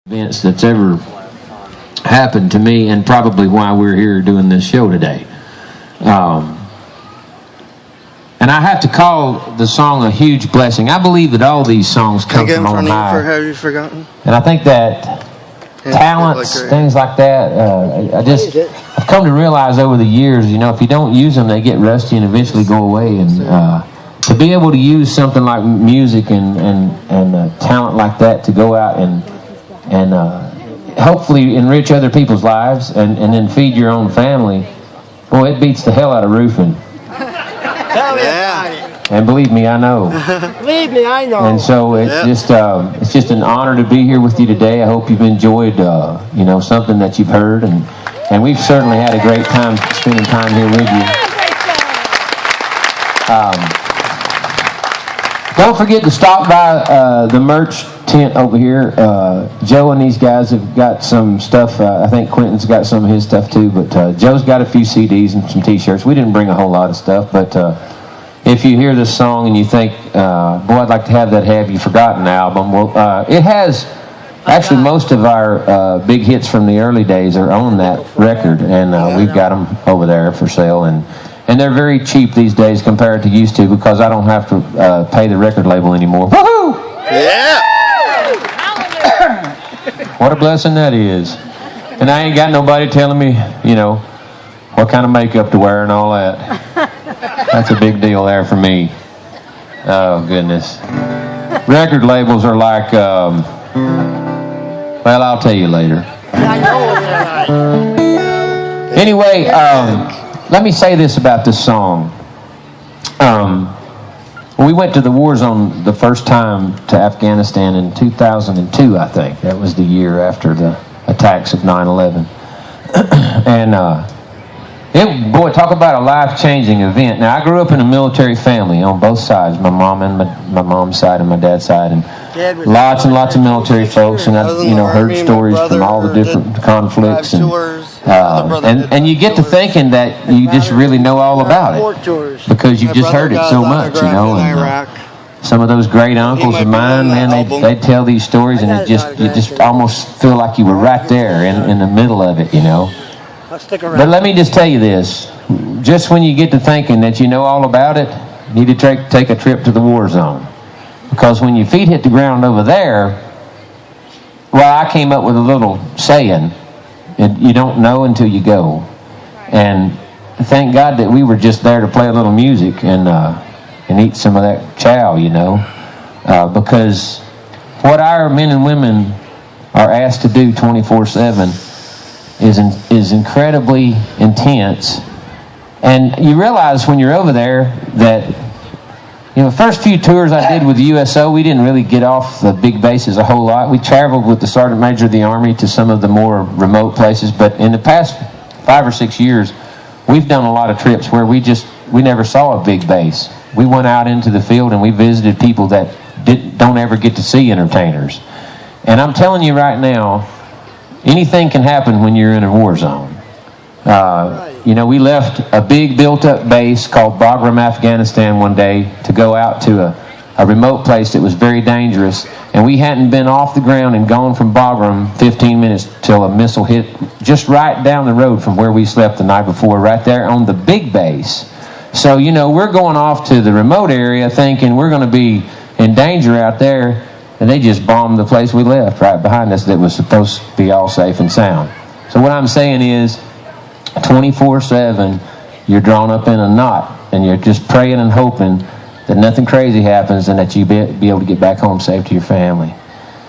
Events that's ever happened to me, and probably why we're here doing this show today. And I have to call the song a huge blessing. I believe that all these songs come from on high. Have you forgotten? And I think that talents, things like that, I've come to realize over the years, if you don't use them, they get rusty and eventually go away. And to be able to use something like music and talent like that to go out and hopefully enrich other people's lives and then feed your own family, boy, it beats the hell out of roofing. Yeah. And believe me, I know. Believe me, I know. And so it's just an honor to be here with you today. I hope you've enjoyed something that you've heard, and we've certainly had a great time spending time here with you. Don't forget to stop by the merch tent over here. Joe and these guys have got some stuff. I think Quentin's got some of his stuff too, but Joe's got a few CDs and some t-shirts. We didn't bring a whole lot of stuff, but if you hear this song and you think, boy, I'd like to have that Have You Forgotten album, well, it has actually most of our big hits from the early days are on that record, and we've got them over there for sale, and they're very cheap these days compared to used to, because I don't have to pay the record label anymore. Woohoo! Yeah! What a blessing that is. And I ain't got nobody telling me, what kind of makeup to wear and all that. That's a big deal there for me. Oh, goodness. Record labels are like, well, I'll tell you later. Anyway, let me say this about this song. We went to the war zone the first time to Afghanistan in 2002, I think. That was the year after the attacks of 9/11. And, boy, talk about a life-changing event. Now, I grew up in a military family on both sides, my mom and my mom's side and my dad's side, and lots and lots of military folks, and I've heard stories from all the different conflicts, and you get to thinking that you just really know all about it because you've just heard it so much, and some of those great uncles of mine, man, they tell these stories, and you just almost feel like you were right there in the middle of it, But let me just tell you this. Just when you get to thinking that you know all about it, you need to take a trip to the war zone. Because when your feet hit the ground over there, well, I came up with a little saying, you don't know until you go. And thank God that we were just there to play a little music and eat some of that chow, because what our men and women are asked to do 24/7 is incredibly intense. And you realize when you're over there that, the first few tours I did with the USO, we didn't really get off the big bases a whole lot. We traveled with the Sergeant Major of the Army to some of the more remote places, but in the past 5 or 6 years, we've done a lot of trips where we never saw a big base. We went out into the field and we visited people that don't ever get to see entertainers. And I'm telling you right now, anything can happen when you're in a war zone. We left a big built-up base called Bagram, Afghanistan one day to go out to a remote place that was very dangerous, and we hadn't been off the ground and gone from Bagram 15 minutes till a missile hit just right down the road from where we slept the night before, right there on the big base. So, we're going off to the remote area thinking we're going to be in danger out there, and they just bombed the place we left right behind us that was supposed to be all safe and sound. So what I'm saying is 24/7, you're drawn up in a knot, and you're just praying and hoping that nothing crazy happens and that you be able to get back home safe to your family.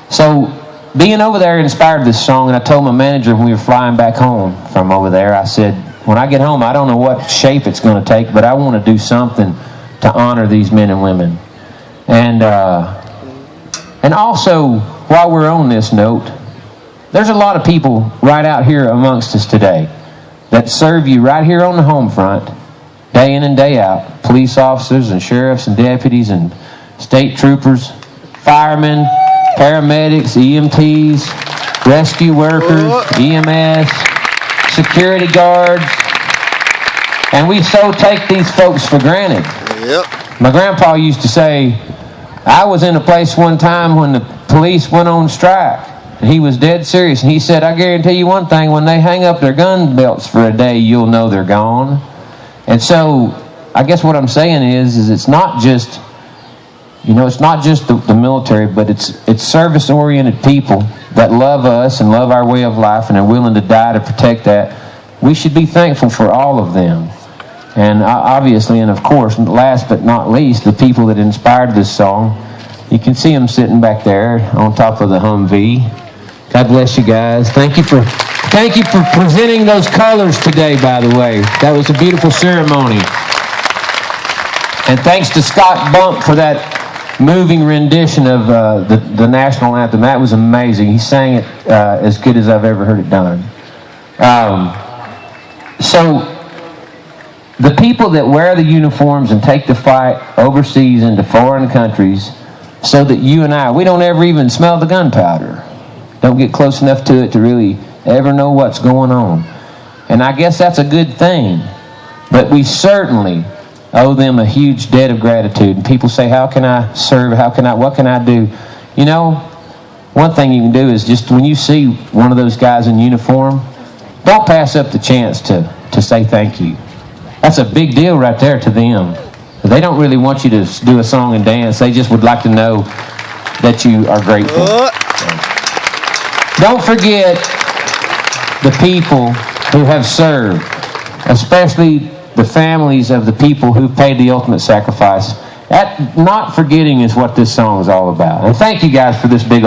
So being over there inspired this song, and I told my manager when we were flying back home from over there, I said, when I get home, I don't know what shape it's going to take, but I want to do something to honor these men and women. And also, while we're on this note, there's a lot of people right out here amongst us today that serve you right here on the home front, day in and day out. Police officers and sheriffs and deputies and state troopers, firemen, paramedics, EMTs, rescue workers, EMS, security guards. And we so take these folks for granted. Yep. My grandpa used to say, I was in a place one time when the police went on strike, And he was dead serious. And he said, I guarantee you one thing, when they hang up their gun belts for a day, you'll know they're gone. And so I guess what I'm saying is it's not just, it's not just the military, but it's service-oriented people that love us and love our way of life and are willing to die to protect that. We should be thankful for all of them. And obviously, and of course, last but not least, the people that inspired this song. You can see them sitting back there on top of the Humvee. God bless you guys. Thank you for presenting those colors today, by the way. That was a beautiful ceremony. And thanks to Scott Bump for that moving rendition of the national anthem. That was amazing. He sang it as good as I've ever heard it done. So the people that wear the uniforms and take the fight overseas into foreign countries so that you and I, we don't ever even smell the gunpowder. Don't get close enough to it to really ever know what's going on. And I guess that's a good thing. But we certainly owe them a huge debt of gratitude. And people say, how can I serve? What can I do? One thing you can do is just when you see one of those guys in uniform, don't pass up the chance to say thank you. That's a big deal right there to them. They don't really want you to do a song and dance. They just would like to know that you are grateful. Don't forget the people who have served, especially the families of the people who've paid the ultimate sacrifice. That not forgetting is what this song is all about. And thank you guys for this big